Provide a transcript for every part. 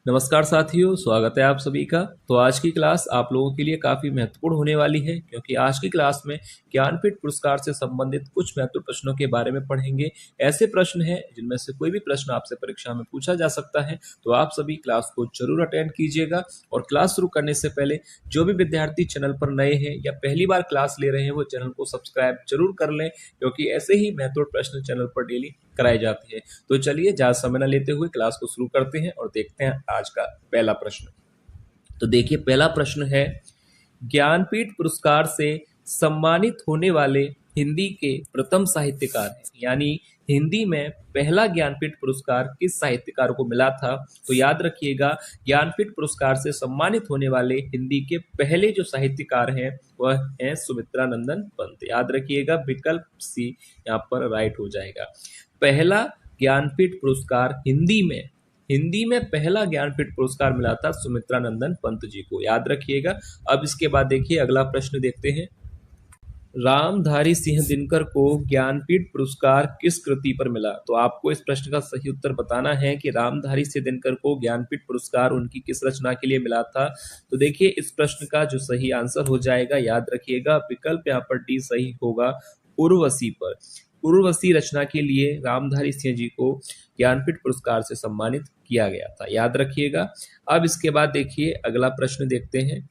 नमस्कार साथियों, स्वागत है आप सभी का। तो आज की क्लास आप लोगों के लिए काफ़ी महत्वपूर्ण होने वाली है, क्योंकि आज की क्लास में ज्ञानपीठ पुरस्कार से संबंधित कुछ महत्वपूर्ण प्रश्नों के बारे में पढ़ेंगे। ऐसे प्रश्न हैं जिनमें से कोई भी प्रश्न आपसे परीक्षा में पूछा जा सकता है, तो आप सभी क्लास को जरूर अटेंड कीजिएगा। और क्लास शुरू करने से पहले जो भी विद्यार्थी चैनल पर नए हैं या पहली बार क्लास ले रहे हैं, वो चैनल को सब्सक्राइब जरूर कर लें, क्योंकि ऐसे ही महत्वपूर्ण प्रश्न चैनल पर डेली कराए जाते हैं। तो चलिए ज़्यादा समय न लेते हुए क्लास को शुरू करते हैं और देखते हैं आज का पहला प्रश्न। तो देखिए, पहला प्रश्न है, ज्ञानपीठ पुरस्कार से सम्मानित होने वाले हिंदी के प्रथम साहित्यकार हैं। यानी हिंदी में पहला ज्ञानपीठ पुरस्कार किस साहित्यकार को मिला था? तो याद रखिएगा, ज्ञानपीठ पुरस्कार से सम्मानित होने वाले हिंदी के पहले जो साहित्यकार हैं वह हैं सुमित्रा नंदन पंत। याद रखिएगा, विकल्प सी यहाँ पर राइट हो जाएगा। पहला ज्ञानपीठ पुरस्कार हिंदी में पहला ज्ञानपीठ पुरस्कार मिला था सुमित्रा नंदन पंत जी को, याद रखिएगा। अब इसके बाद देखिए अगला प्रश्न देखते हैं। रामधारी सिंह दिनकर को ज्ञानपीठ पुरस्कार किस कृति पर मिला? तो आपको इस प्रश्न का सही उत्तर बताना है कि रामधारी सिंह दिनकर को ज्ञानपीठ पुरस्कार उनकी किस रचना के लिए मिला था। तो देखिए, इस प्रश्न का जो सही आंसर हो जाएगा, याद रखिएगा, विकल्प यहाँ पर डी सही होगा, उर्वशी पर। उर्वशी रचना के लिए रामधारी सिंह जी को ज्ञानपीठ पुरस्कार से सम्मानित किया गया था, याद रखिएगा। अब इसके बाद देखिए अगला प्रश्न देखते हैं।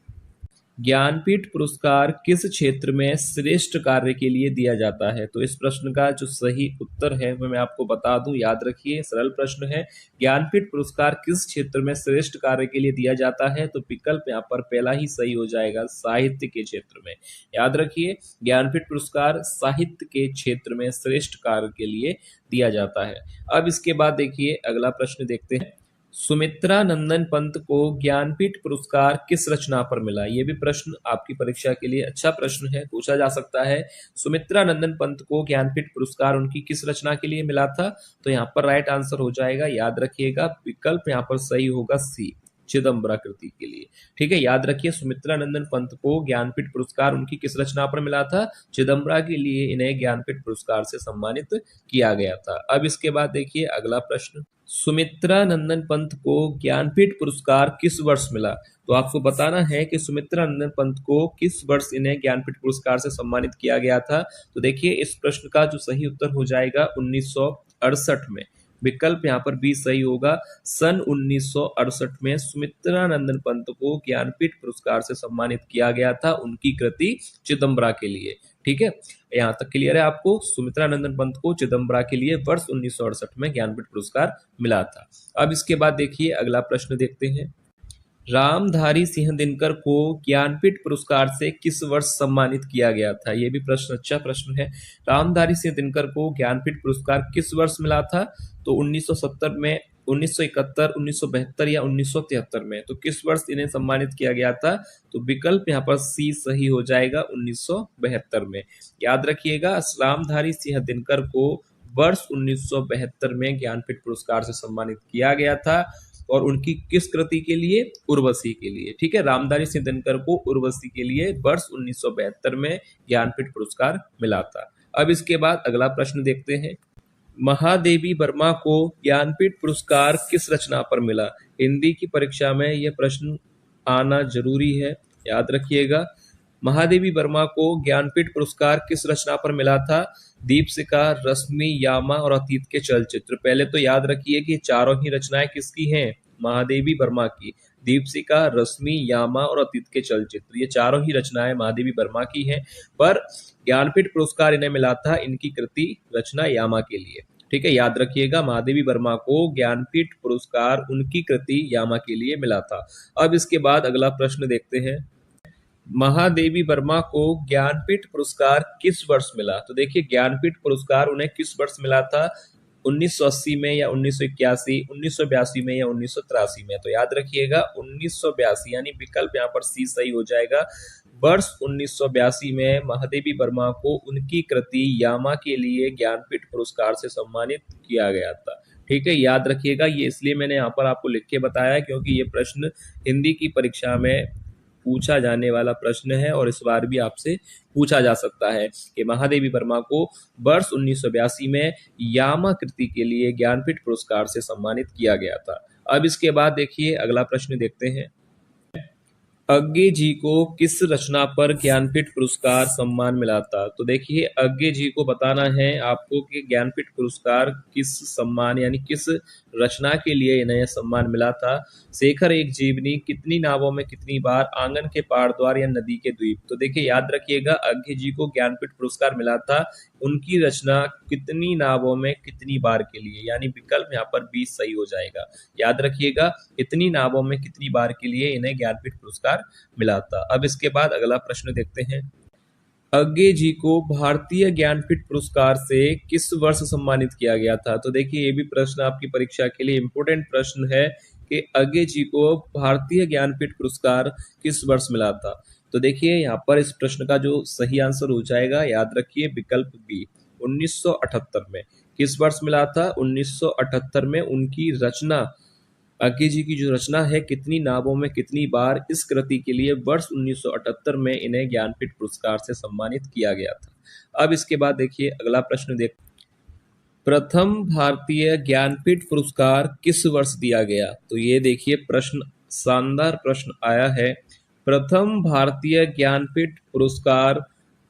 ज्ञानपीठ पुरस्कार किस क्षेत्र में श्रेष्ठ कार्य के लिए दिया जाता है? तो इस प्रश्न का जो सही उत्तर है वह मैं आपको बता दूं, याद रखिए, सरल प्रश्न है। ज्ञानपीठ पुरस्कार किस क्षेत्र में श्रेष्ठ कार्य के लिए दिया जाता है? तो विकल्प यहाँ पर पहला ही सही हो जाएगा, साहित्य के क्षेत्र में। याद रखिए, ज्ञानपीठ पुरस्कार साहित्य के क्षेत्र में श्रेष्ठ कार्य के लिए दिया जाता है। अब इसके बाद देखिए अगला प्रश्न देखते हैं। सुमित्रा नंदन पंत को ज्ञानपीठ पुरस्कार किस रचना पर मिला? ये भी प्रश्न आपकी परीक्षा के लिए अच्छा प्रश्न है, पूछा जा सकता है। सुमित्रा नंदन पंत को ज्ञानपीठ पुरस्कार उनकी किस रचना के लिए मिला था? तो यहाँ पर राइट आंसर हो जाएगा, याद रखिएगा, विकल्प यहाँ पर सही होगा सी, चिदम्बरा कृति के लिए। ठीक है, याद रखिए, सुमित्रा नंदन पंत को ज्ञानपीठ पुरस्कार उनकी किस रचना पर मिला था? चिदम्बरा के लिए इन्हें ज्ञानपीठ पुरस्कार से सम्मानित किया गया था। अब इसके बाद देखिए अगला प्रश्न। सुमित्रा नंदन पंत को ज्ञानपीठ पुरस्कार किस वर्ष मिला? तो आपको बताना है कि सुमित्रा नंदन पंत को किस वर्ष इन्हें ज्ञानपीठ पुरस्कार से सम्मानित किया गया था। तो देखिए, इस प्रश्न का जो सही उत्तर हो जाएगा 1968 में। विकल्प यहाँ पर बी सही होगा, सन 1968 में सुमित्रा नंदन पंत को ज्ञानपीठ पुरस्कार से सम्मानित किया गया था उनकी कृति चिदम्बरा के लिए। ठीक है, यहाँ तक क्लियर है आपको? सुमित्रा नंदन पंत को चिदम्बरा के लिए वर्ष 1968 में ज्ञानपीठ पुरस्कार मिला था। अब इसके बाद देखिए अगला प्रश्न देखते हैं। रामधारी सिंह दिनकर को ज्ञानपीठ पुरस्कार से किस वर्ष सम्मानित किया गया था? यह भी प्रश्न अच्छा प्रश्न है। रामधारी सिंह दिनकर को ज्ञानपीठ पुरस्कार किस वर्ष मिला था? तो 1970 में, 1971, 1972 या 1973 में। तो किस वर्ष इन्हें सम्मानित किया गया था? तो विकल्प यहाँ पर सी सही हो जाएगा, 1972 में। याद रखिएगा, रामधारी सिंह दिनकर को वर्ष 1972 में ज्ञानपीठ पुरस्कार से सम्मानित किया गया था, और उनकी किस कृति के लिए? उर्वशी के लिए। ठीक है, रामधारी सिंह दिनकर को उर्वशी के लिए वर्ष 1972 में ज्ञानपीठ पुरस्कार मिला था। अब इसके बाद अगला प्रश्न देखते हैं। महादेवी वर्मा को ज्ञानपीठ पुरस्कार किस रचना पर मिला? हिंदी की परीक्षा में यह प्रश्न आना जरूरी है, याद रखिएगा। महादेवी वर्मा को ज्ञानपीठ पुरस्कार किस रचना पर मिला था? दीपशिखा, रश्मि, यामा और अतीत के चलचित्र। पहले तो याद रखिए कि चारों ही रचनाएं किसकी हैं? महादेवी वर्मा की। दीपशिखा, रश्मि, यामा और अतीत के चलचित्र, ये चारों ही रचनाएं महादेवी वर्मा की हैं, पर ज्ञानपीठ पुरस्कार इन्हें मिला था इनकी कृति रचना यामा के लिए। ठीक है, याद रखिएगा, महादेवी वर्मा को ज्ञानपीठ पुरस्कार उनकी कृति यामा के लिए मिला था। अब इसके बाद अगला प्रश्न देखते हैं। महादेवी वर्मा को ज्ञानपीठ पुरस्कार किस वर्ष मिला? तो देखिए, ज्ञानपीठ पुरस्कार उन्हें किस वर्ष मिला था? 1980 में या 1981, 1982 में या 1983 में। तो याद रखिएगा 1982, यानी विकल्प यहाँ पर सी सही हो जाएगा। वर्ष 1982 में महादेवी वर्मा को उनकी कृति यामा के लिए ज्ञानपीठ पुरस्कार से सम्मानित किया गया था। ठीक है, याद रखिएगा, ये इसलिए मैंने यहाँ पर आपको लिख के बताया क्योंकि ये प्रश्न हिंदी की परीक्षा में पूछा जाने वाला प्रश्न है, और इस बार भी आपसे पूछा जा सकता है कि महादेवी वर्मा को वर्ष 1982 में यामा कृति के लिए ज्ञानपीठ पुरस्कार से सम्मानित किया गया था। अब इसके बाद देखिए अगला प्रश्न देखते हैं। अज्ञे जी को किस रचना पर ज्ञानपीठ पुरस्कार सम्मान मिला था? तो देखिए अज्ञे जी को बताना है आपको कि ज्ञानपीठ पुरस्कार किस सम्मान यानी किस रचना के लिए इन्हें सम्मान मिला था। शेखर एक जीवनी, कितनी नावों में कितनी बार, आंगन के पार द्वार या नदी के द्वीप। तो देखिए याद रखिएगा अज्ञे जी को ज्ञानपीठ पुरस्कार मिला था उनकी रचना कितनी नावों में कितनी बार के लिए, यानी विकल्प यहाँ पर 20 सही हो जाएगा। याद रखिएगा कितनी नावों में कितनी बार के लिए इन्हें ज्ञानपीठ पुरस्कार मिला था। अब इसके बाद अगला प्रश्न देखते हैं। अज्ञे जी को भारतीय ज्ञानपीठ पुरस्कार से किस वर्ष सम्मानित किया गया था? तो देखिए ये भी प्रश्न आपकी परीक्षा के लिए इंपोर्टेंट प्रश्न है कि अज्ञे जी को भारतीय ज्ञानपीठ पुरस्कार किस वर्ष मिला था। तो देखिए यहाँ पर इस प्रश्न का जो सही आंसर हो जाएगा, याद रखिए विकल्प बी, 1978 में। किस वर्ष मिला था? 1978 में। उनकी रचना, अज्ञे जी की जो रचना है कितनी नावों में कितनी बार, इस कृति के लिए वर्ष 1978 में इन्हें ज्ञानपीठ पुरस्कार से सम्मानित किया गया था। अब इसके बाद देखिए अगला प्रश्न देख, प्रथम भारतीय ज्ञानपीठ पुरस्कार किस वर्ष दिया गया? तो ये देखिए प्रश्न, शानदार प्रश्न आया है। प्रथम भारतीय ज्ञानपीठ पुरस्कार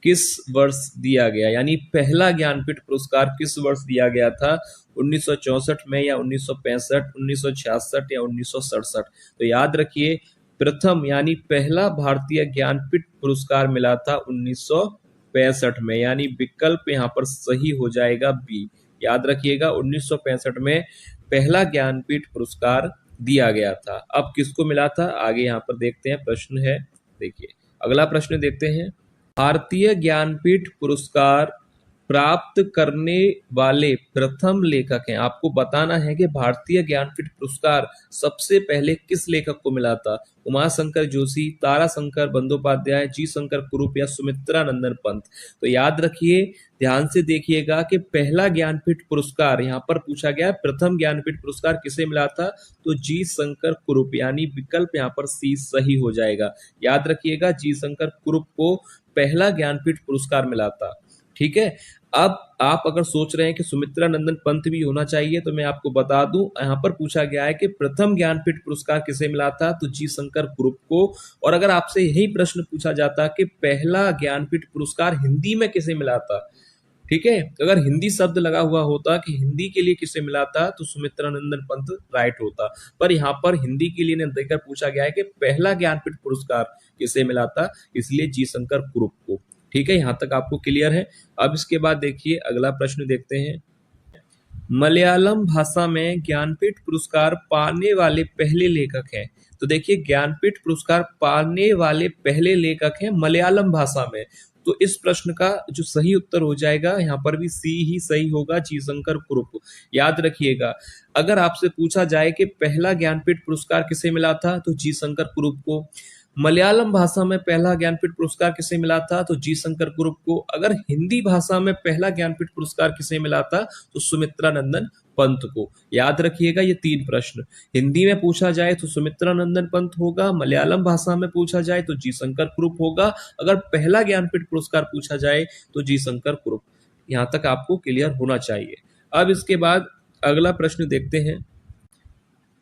किस वर्ष दिया गया, यानी पहला ज्ञानपीठ पुरस्कार किस वर्ष दिया गया था? 1964 में या 1965, 1966 या 1967? तो याद रखिए प्रथम यानी पहला भारतीय ज्ञानपीठ पुरस्कार मिला था 1965 में, यानी विकल्प यहाँ पर सही हो जाएगा बी। याद रखिएगा 1965 में पहला ज्ञानपीठ पुरस्कार दिया गया था। अब किसको मिला था आगे यहाँ पर देखते हैं, प्रश्न है। देखिए अगला प्रश्न देखते हैं। भारतीय ज्ञानपीठ पुरस्कार प्राप्त करने वाले प्रथम लेखक हैं। आपको बताना है कि भारतीय ज्ञानपीठ पुरस्कार सबसे पहले किस लेखक को मिला था? उमाशंकर जोशी, ताराशंकर बंदोपाध्याय, जी शंकर कुरूप या सुमित्रा नंदन पंत? तो याद रखिए, ध्यान से देखिएगा कि पहला ज्ञानपीठ पुरस्कार यहाँ पर पूछा गया, प्रथम ज्ञानपीठ पुरस्कार किसे मिला था? तो जी शंकर कुरूप, यानी विकल्प यहाँ पर सी सही हो जाएगा। याद रखिएगा जी शंकर कुरूप को पहला ज्ञानपीठ पुरस्कार मिला था। ठीक है। अब आप अगर सोच रहे हैं कि सुमित्रा नंदन पंत भी होना चाहिए, तो मैं आपको बता दूं यहाँ पर पूछा गया है कि प्रथम ज्ञानपीठ पुरस्कार किसे मिला था? तो जी शंकर कुरूप को। और अगर आपसे यही प्रश्न पूछा जाता कि पहला ज्ञानपीठ पुरस्कार हिंदी में किसे मिला था, ठीक है, अगर हिंदी शब्द लगा हुआ होता कि हिंदी के लिए किसे मिला था, तो सुमित्रा नंदन पंत राइट होता। पर यहाँ पर हिंदी के लिए देकर पूछा गया है कि पहला ज्ञानपीठ पुरस्कार किसे मिला था, इसलिए जी शंकर कुरूप को। ठीक है, यहाँ तक आपको क्लियर है। अब इसके बाद देखिए अगला प्रश्न देखते हैं। मलयालम भाषा में ज्ञानपीठ पुरस्कार पाने वाले पहले लेखक हैं। तो देखिए ज्ञानपीठ पुरस्कार पाने वाले पहले लेखक हैं मलयालम भाषा में। तो इस प्रश्न का जो सही उत्तर हो जाएगा यहाँ पर भी सी ही सही होगा, जी शंकर कुरूप। याद रखिएगा अगर आपसे पूछा जाए कि पहला ज्ञानपीठ पुरस्कार किसे मिला था, तो जी शंकर कुरूप को। मलयालम भाषा में पहला ज्ञानपीठ पुरस्कार किसे मिला था? तो जी शंकर कुरूप को। अगर हिंदी भाषा में पहला ज्ञानपीठ पुरस्कार किसे मिला था? तो सुमित्रा नंदन पंत को। याद रखिएगा ये तीन प्रश्न, हिंदी में पूछा जाए तो सुमित्रा नंदन पंत होगा, मलयालम भाषा में पूछा जाए तो जी शंकर कुरूप होगा, अगर पहला ज्ञानपीठ पुरस्कार पूछा जाए तो जी शंकर कुरूप। यहाँ तक आपको क्लियर होना चाहिए। अब इसके बाद अगला प्रश्न देखते हैं।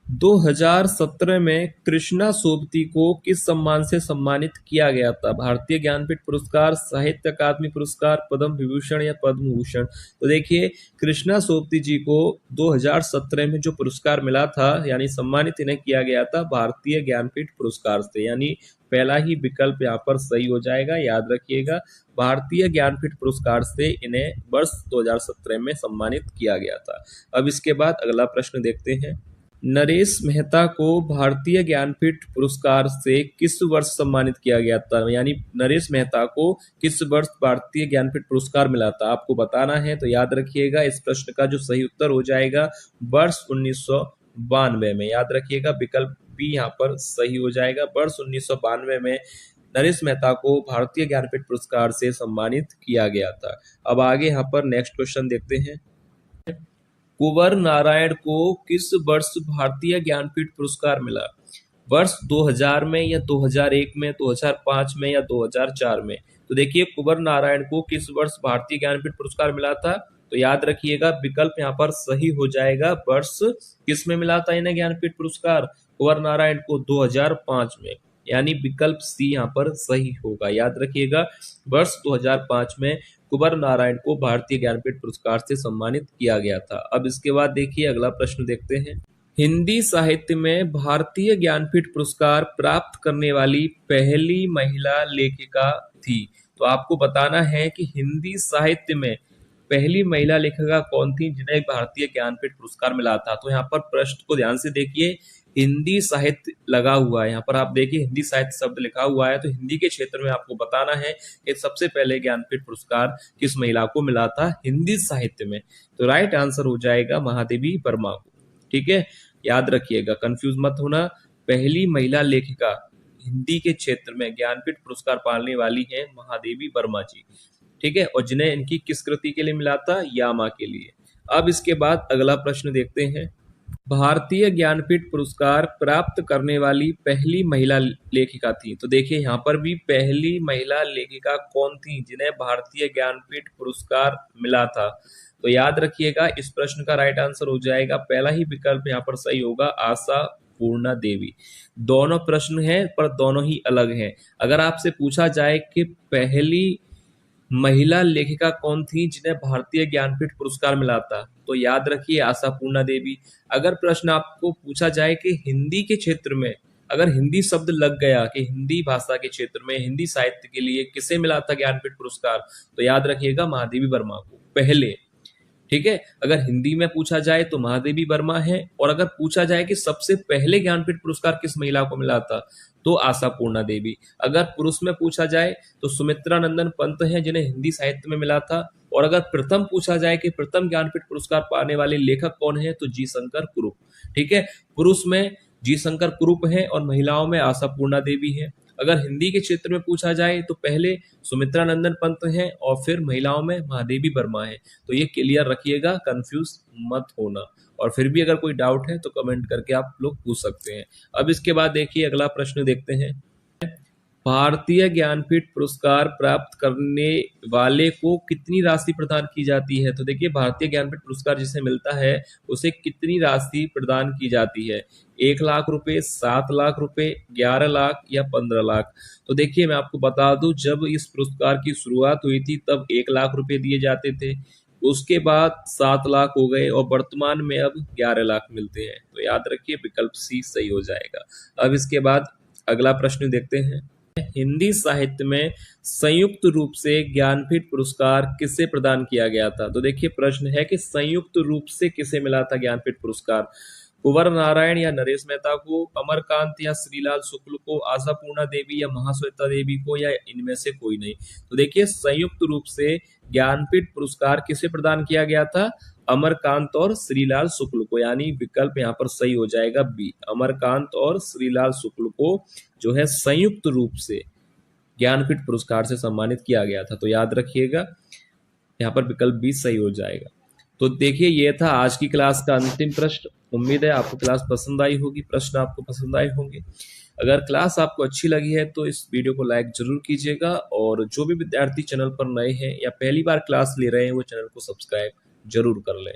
2017 में कृष्णा सोबती को किस सम्मान से सम्मानित किया गया था? भारतीय ज्ञानपीठ पुरस्कार, साहित्य अकादमी पुरस्कार, पद्म विभूषण या पद्म भूषण? तो देखिए कृष्णा सोबती जी को 2017 में जो पुरस्कार मिला था, यानी सम्मानित इन्हें किया गया था भारतीय ज्ञानपीठ पुरस्कार से, यानी पहला ही विकल्प यहाँ पर सही हो जाएगा। याद रखिएगा भारतीय ज्ञानपीठ पुरस्कार से इन्हें वर्ष 2017 में सम्मानित किया गया था। अब इसके बाद अगला प्रश्न देखते हैं। नरेश मेहता को भारतीय ज्ञानपीठ पुरस्कार से किस वर्ष सम्मानित किया गया था? यानी नरेश मेहता को किस वर्ष भारतीय ज्ञानपीठ पुरस्कार मिला था, आपको बताना है। तो याद रखिएगा इस प्रश्न का जो सही उत्तर हो जाएगा वर्ष 1992 में। याद रखिएगा विकल्प बी यहाँ पर सही हो जाएगा। वर्ष 1992 में नरेश मेहता को भारतीय ज्ञानपीठ पुरस्कार से सम्मानित किया गया था। अब आगे यहाँ पर नेक्स्ट क्वेश्चन देखते हैं। कुंवर नारायण को किस वर्ष भारतीय ज्ञानपीठ पुरस्कार मिला? वर्ष 2000 में या 2001 में, 2005 में या 2004 में? तो देखिए कुंवर नारायण को किस वर्ष भारतीय ज्ञानपीठ पुरस्कार मिला था? तो याद रखिएगा विकल्प यहाँ पर सही हो जाएगा। वर्ष किस में मिला था इन्हें ज्ञानपीठ पुरस्कार? कुंवर नारायण को 2005 में, यानी विकल्प सी यहाँ पर सही होगा। याद रखिएगा वर्ष 2005 में कुंवर नारायण को भारतीय ज्ञानपीठ पुरस्कार से सम्मानित किया गया था। अब इसके बाद देखिए अगला प्रश्न देखते हैं। हिंदी साहित्य में भारतीय ज्ञानपीठ पुरस्कार प्राप्त करने वाली पहली महिला लेखिका थी। तो आपको बताना है कि हिंदी साहित्य में पहली महिला लेखिका कौन थी जिन्हें भारतीय ज्ञानपीठ पुरस्कार मिला था। तो यहाँ पर प्रश्न को ध्यान से देखिए, हिंदी साहित्य लगा हुआ है, यहाँ पर आप देखिए हिंदी साहित्य शब्द लिखा हुआ है, तो हिंदी के क्षेत्र में आपको बताना है कि सबसे पहले ज्ञानपीठ पुरस्कार किस महिला को मिला था हिंदी साहित्य में। तो राइट आंसर हो जाएगा महादेवी वर्मा को। ठीक है, याद रखिएगा, कंफ्यूज मत होना। पहली महिला लेखिका हिंदी के क्षेत्र में ज्ञानपीठ पुरस्कार पाने वाली है महादेवी वर्मा जी। ठीक है, और जिन्हें इनकी किस कृति के लिए मिला था? यामा के लिए। अब इसके बाद अगला प्रश्न देखते हैं। भारतीय ज्ञानपीठ पुरस्कार प्राप्त करने वाली पहली महिला लेखिका थी। तो देखिए यहाँ पर भी पहली महिला लेखिका कौन थी जिन्हें भारतीय ज्ञानपीठ पुरस्कार मिला था? तो याद रखिएगा इस प्रश्न का राइट आंसर हो जाएगा, पहला ही विकल्प यहाँ पर सही होगा, आशा पूर्णा देवी। दोनों प्रश्न हैं पर दोनों ही अलग हैं। अगर आपसे पूछा जाए कि पहली महिला लेखिका कौन थी जिन्हें भारतीय ज्ञानपीठ पुरस्कार मिला था, तो याद रखिए आशा पूर्णा देवी। अगर प्रश्न आपको पूछा जाए कि हिंदी के क्षेत्र में अगर हिंदी शब्द लग गया कि हिंदी भाषा के क्षेत्र में हिंदी साहित्य के लिए किसे मिला था ज्ञानपीठ पुरस्कार, तो याद रखिएगा महादेवी वर्मा को पहले। ठीक है, अगर हिंदी में पूछा जाए तो महादेवी वर्मा है, और अगर पूछा जाए कि सबसे पहले ज्ञानपीठ पुरस्कार किस महिला को मिला था, तो आशा पूर्णा देवी। अगर पुरुष में पूछा जाए तो सुमित्रा नंदन पंत हैं जिन्हें हिंदी साहित्य में मिला था, और अगर प्रथम पूछा जाए कि प्रथम ज्ञानपीठ पुरस्कार पाने वाले लेखक कौन है, तो जी शंकर कुरूप। ठीक है, पुरुष में जी शंकर कुरूप है और महिलाओं में आशा पूर्णा देवी है। अगर हिंदी के क्षेत्र में पूछा जाए तो पहले सुमित्रा नंदन पंत हैं और फिर महिलाओं में महादेवी वर्मा है। तो ये क्लियर रखिएगा, कंफ्यूज मत होना। और फिर भी अगर कोई डाउट है तो कमेंट करके आप लोग पूछ सकते हैं। अब इसके बाद देखिए अगला प्रश्न देखते हैं। भारतीय ज्ञानपीठ पुरस्कार प्राप्त करने वाले को कितनी राशि प्रदान की जाती है? तो देखिए भारतीय ज्ञानपीठ पुरस्कार जिसे मिलता है उसे कितनी राशि प्रदान की जाती है? 1 लाख रुपए, 7 लाख रुपए, 11 लाख या 15 लाख? तो देखिए मैं आपको बता दूं, जब इस पुरस्कार की शुरुआत हुई थी तब 1 लाख रुपए दिए जाते थे, उसके बाद 7 लाख हो गए और वर्तमान में अब 11 लाख मिलते हैं। तो याद रखिए विकल्प सी सही हो जाएगा। अब इसके बाद अगला प्रश्न देखते हैं। हिंदी साहित्य में संयुक्त रूप से ज्ञानपीठ पुरस्कार किसे प्रदान किया गया था? तो देखिए प्रश्न है कि संयुक्त रूप से किसे मिला था ज्ञानपीठ पुरस्कार? कुंवर नारायण या नरेश मेहता को, अमरकांत या श्रीलाल शुक्ल को, आशा पूर्णा देवी या महाश्वेता देवी को, या इनमें से कोई नहीं? तो देखिए संयुक्त रूप से ज्ञानपीठ पुरस्कार किसे प्रदान किया गया था? अमरकांत और श्रीलाल शुक्ल को, यानी विकल्प यहाँ पर सही हो जाएगा बी, अमरकांत और श्रीलाल शुक्ल को जो है संयुक्त रूप से ज्ञानपीठ पुरस्कार से सम्मानित किया गया था। तो याद रखिएगा यहाँ पर विकल्प बी सही हो जाएगा। तो देखिए ये था आज की क्लास का अंतिम प्रश्न। उम्मीद है आपको क्लास पसंद आई होगी, प्रश्न आपको पसंद आए होंगे। अगर क्लास आपको अच्छी लगी है तो इस वीडियो को लाइक जरूर कीजिएगा, और जो भी विद्यार्थी चैनल पर नए हैं या पहली बार क्लास ले रहे हैं वो चैनल को सब्सक्राइब जरूर कर लें।